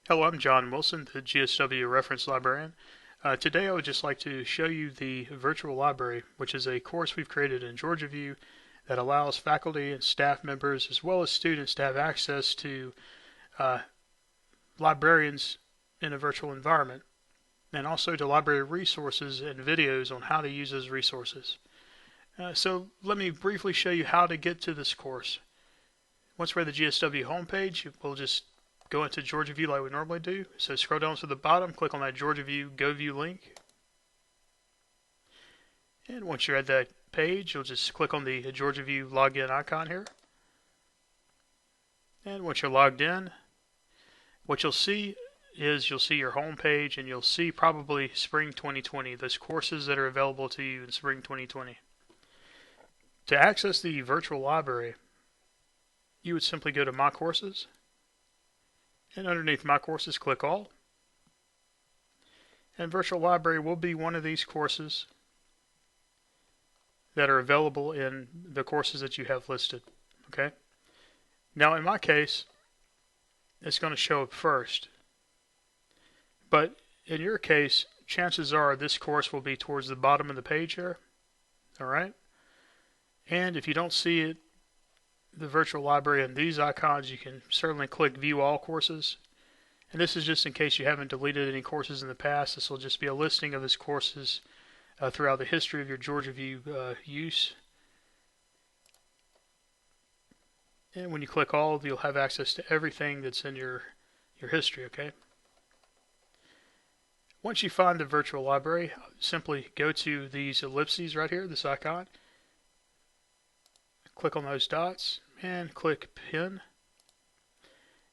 Hello, I'm John Wilson, the GSW Reference Librarian. Today I would just like to show you the virtual library, which is a course we've created in GeorgiaView that allows faculty and staff members as well as students to have access to librarians in a virtual environment, and also to library resources and videos on how to use those resources. So let me briefly show you how to get to this course. Once we're at the GSW homepage, we'll just go into GeorgiaView like we normally do. So scroll down to the bottom, click on that GeorgiaView GoView link. And once you're at that page, you'll just click on the GeorgiaView login icon here. And once you're logged in, what you'll see is you'll see your home page, and you'll see probably Spring 2020, those courses that are available to you in Spring 2020. To access the virtual library, you would simply go to My Courses, and underneath My Courses, click All. And Virtual Library will be one of these courses that are available in the courses that you have listed. Okay. Now, in my case, it's going to show up first. But in your case, chances are this course will be towards the bottom of the page here. All right. And if you don't see it, the virtual library and these icons, you can certainly click View All Courses. And this is just in case you haven't deleted any courses in the past. This will just be a listing of these courses throughout the history of your GeorgiaView use. And when you click All, you'll have access to everything that's in your history, okay? Once you find the virtual library, simply go to these ellipses right here, this icon. Click on those dots and click Pin.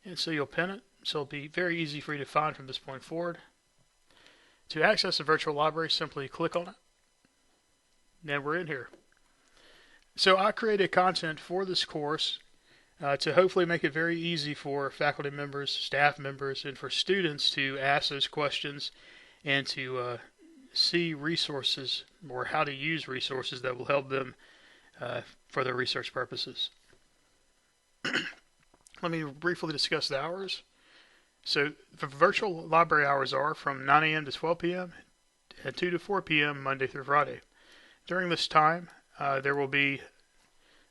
And so you'll pin it. So it'll be very easy for you to find from this point forward. To access the virtual library, simply click on it. And we're in here. So I created content for this course to hopefully make it very easy for faculty members, staff members, and for students to ask those questions and to see resources or how to use resources that will help them for their research purposes. Let me briefly discuss the hours. So the virtual library hours are from 9 a.m. to 12 p.m. and 2 to 4 p.m. Monday through Friday. During this time, there will be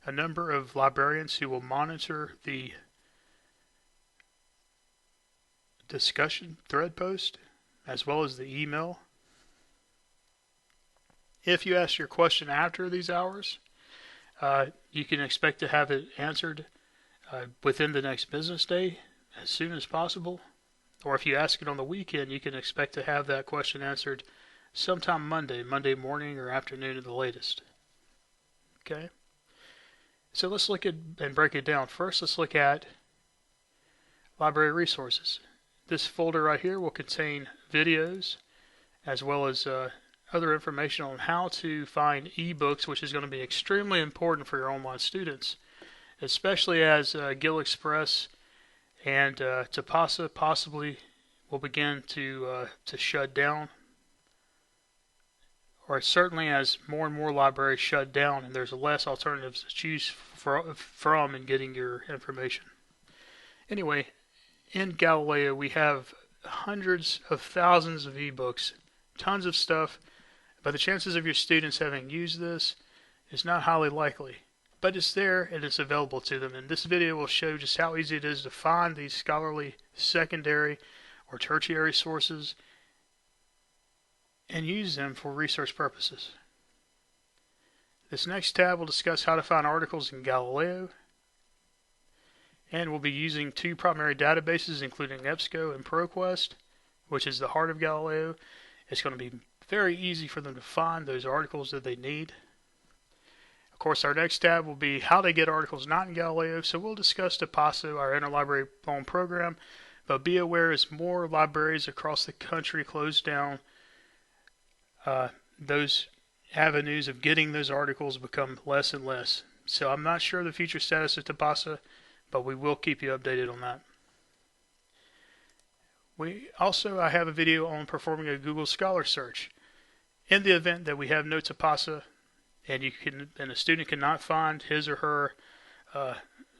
a number of librarians who will monitor the discussion thread post as well as the email. If you ask your question after these hours, you can expect to have it answered within the next business day as soon as possible. Or if you ask it on the weekend, you can expect to have that question answered sometime Monday morning or afternoon at the latest. Okay? So let's look at and break it down. First, let's look at library resources. This folder right here will contain videos as well as other information on how to find ebooks, which is going to be extremely important for your online students, especially as Gill Express and Tapasa possibly will begin to shut down, or certainly as more and more libraries shut down and there's less alternatives to choose from in getting your information. Anyway, in Galileo we have hundreds of thousands of ebooks, tons of stuff, but the chances of your students having used this is not highly likely. But it's there and it's available to them, and this video will show just how easy it is to find these scholarly secondary or tertiary sources and use them for research purposes. This next tab will discuss how to find articles in Galileo, and we'll be using two primary databases including EBSCO and ProQuest, which is the heart of Galileo. It's going to be very easy for them to find those articles that they need. Of course, our next tab will be how to get articles not in Galileo, so we'll discuss Tapasa, our interlibrary loan program, but be aware as more libraries across the country close down, those avenues of getting those articles become less and less. So I'm not sure of the future status of Tapasa, but we will keep you updated on that. I have a video on performing a Google Scholar search. In the event that we have no Tapasa and a student cannot find his or her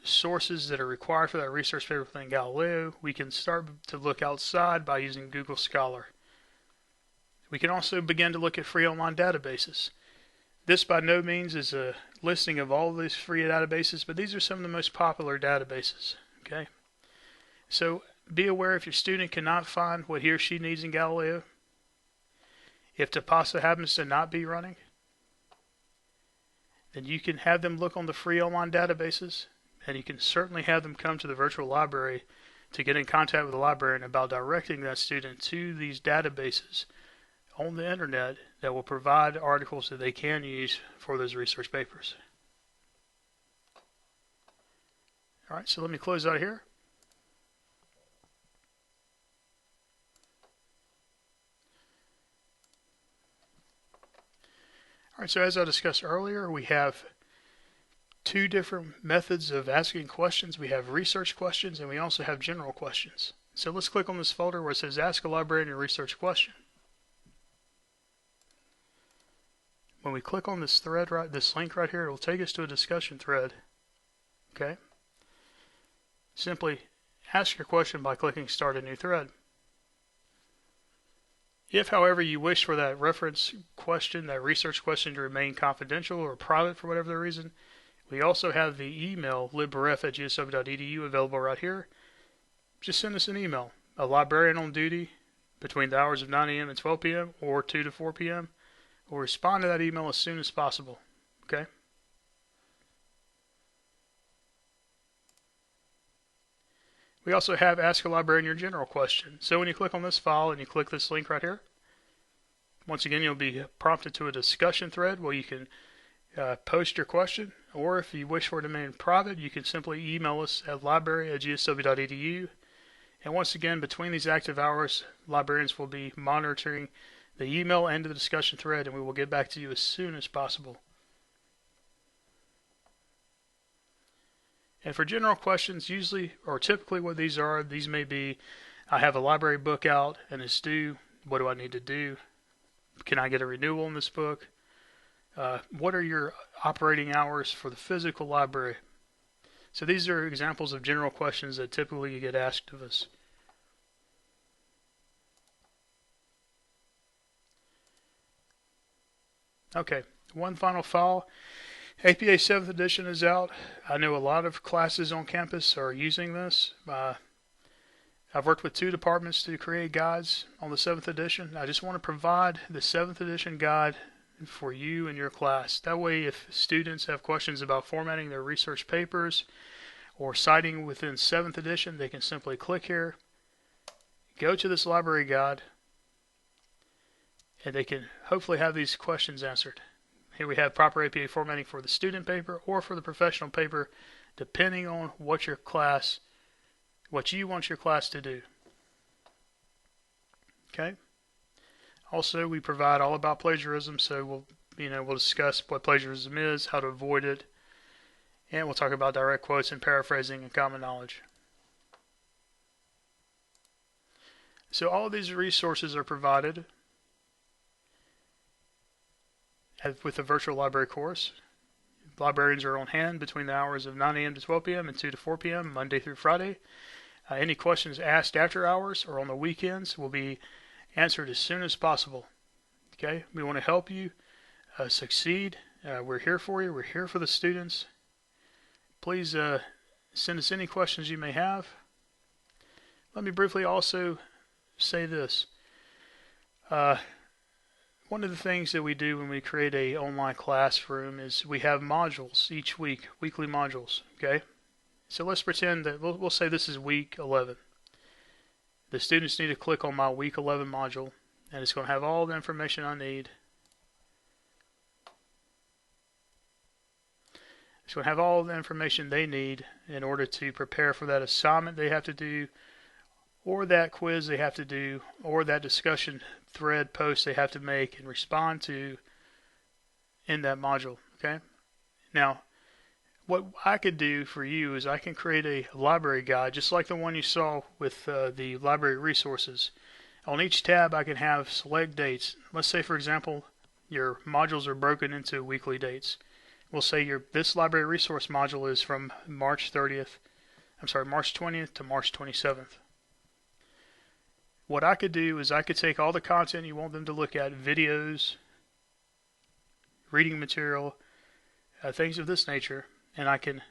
sources that are required for that research paper within Galileo, we can start to look outside by using Google Scholar. We can also begin to look at free online databases. This by no means is a listing of all of these free databases, but these are some of the most popular databases. Okay, so be aware if your student cannot find what he or she needs in Galileo, if Tapasa happens to not be running, then you can have them look on the free online databases, and you can certainly have them come to the virtual library to get in contact with the librarian about directing that student to these databases on the internet that will provide articles that they can use for those research papers. Alright, so let me close out here. Alright, so as I discussed earlier, we have two different methods of asking questions. We have research questions and we also have general questions. So let's click on this folder where it says Ask a Librarian a Research Question. When we click on this thread, this link right here, it will take us to a discussion thread. Okay? Simply ask your question by clicking Start a New Thread. If, however, you wish for that reference question, that research question to remain confidential or private for whatever the reason, we also have the email libref@gsw.edu available right here. Just send us an email. A librarian on duty between the hours of 9 a.m. and 12 p.m. or 2 to 4 p.m. will respond to that email as soon as possible. Okay? We also have Ask a Librarian Your General Question. So when you click on this file and you click this link right here, once again you'll be prompted to a discussion thread where you can post your question, or if you wish for it to remain private, you can simply email us at library@gsw.edu. And once again, between these active hours, librarians will be monitoring the email and the discussion thread, and we will get back to you as soon as possible. And for general questions, usually or typically what these are, these may be, I have a library book out and it's due. What do I need to do? Can I get a renewal on this book? What are your operating hours for the physical library? So these are examples of general questions that typically get asked of us. Okay, one final file. APA 7th edition is out. I know a lot of classes on campus are using this. I've worked with 2 departments to create guides on the 7th edition. I just want to provide the 7th edition guide for you and your class. That way, if students have questions about formatting their research papers or citing within 7th edition, they can simply click here, go to this library guide, and they can hopefully have these questions answered. Here we have proper APA formatting for the student paper or for the professional paper, depending on what you want your class to do. Okay. Also, we provide all about plagiarism, so we'll discuss what plagiarism is, how to avoid it, and we'll talk about direct quotes and paraphrasing and common knowledge. So all of these resources are provided with the virtual library course. Librarians are on hand between the hours of 9 a.m. to 12 p.m. and 2 to 4 p.m. Monday through Friday. Any questions asked after hours or on the weekends will be answered as soon as possible. Okay, we want to help you succeed. We're here for you. We're here for the students. Please send us any questions you may have. Let me briefly also say this. One of the things that we do when we create a online classroom is we have modules each week, weekly modules, okay? So let's pretend that we'll say this is week 11. The students need to click on my week 11 module, and it's going to have all the information I need. It's going to have all the information they need in order to prepare for that assignment they have to do, or that quiz they have to do, or that discussion thread post they have to make and respond to in that module. Okay. Now, what I could do for you is I can create a library guide just like the one you saw with the library resources. On each tab I can have select dates. Let's say, for example, your modules are broken into weekly dates. we'll say this library resource module is from March 20th to March 27th. What I could do is I could take all the content you want them to look at, videos, reading material, things of this nature, and I can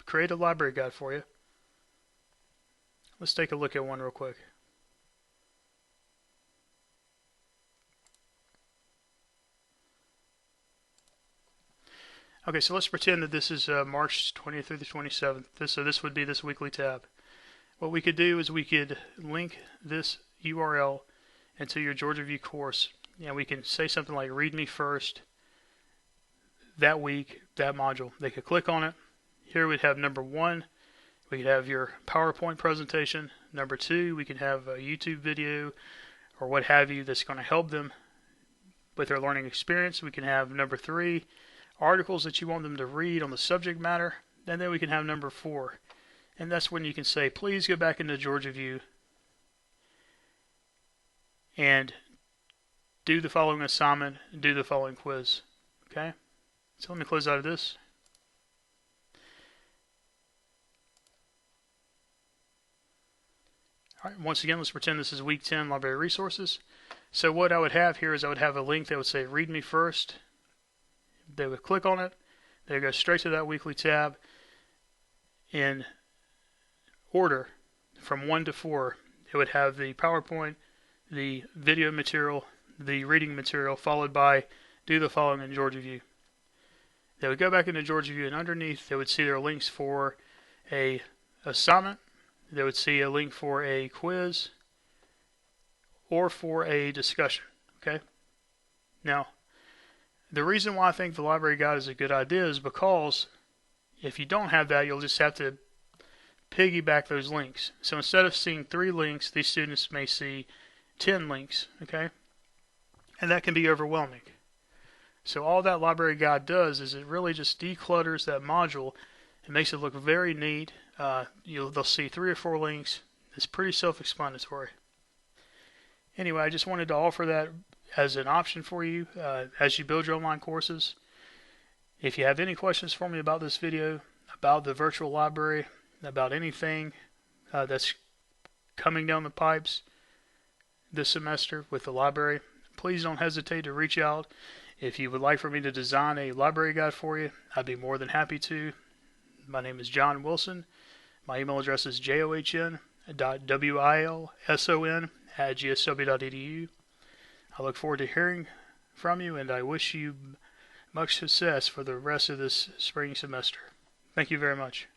create a library guide for you. Let's take a look at one real quick. Okay, so let's pretend that this is March 20th through the 27th. So this would be this weekly tab. What we could do is we could link this URL into your GeorgiaView course, and we can say something like read me first, that week, that module. They could click on it. Here we'd have number 1, we could have your PowerPoint presentation. Number 2, we can have a YouTube video or what have you that's going to help them with their learning experience. We can have number 3, articles that you want them to read on the subject matter. And then we can have number 4. And that's when you can say, please go back into GeorgiaView and do the following assignment, do the following quiz. Okay? So let me close out of this. Alright, once again, let's pretend this is week 10 library resources. So what I would have here is I would have a link that would say read me first. They would click on it. They would go straight to that weekly tab. In order from 1 to 4, it would have the PowerPoint, the video material, the reading material, followed by do the following in GeorgiaView. They would go back into GeorgiaView, and underneath they would see their links for a assignment. They would see a link for a quiz or for a discussion. Okay? Now, the reason why I think the library guide is a good idea is because if you don't have that, you'll just have to piggyback those links. So instead of seeing 3 links, these students may see 10 links. Okay? And that can be overwhelming. So all that library guide does is it really just declutters that module. It makes it look very neat. They'll see 3 or 4 links. It's pretty self-explanatory. Anyway, I just wanted to offer that as an option for you as you build your online courses. If you have any questions for me about this video, about the virtual library, about anything that's coming down the pipes this semester with the library, please don't hesitate to reach out. If you would like for me to design a library guide for you, I'd be more than happy to. My name is John Wilson. My email address is john.wilson@gsw.edu. I look forward to hearing from you, and I wish you much success for the rest of this spring semester. Thank you very much.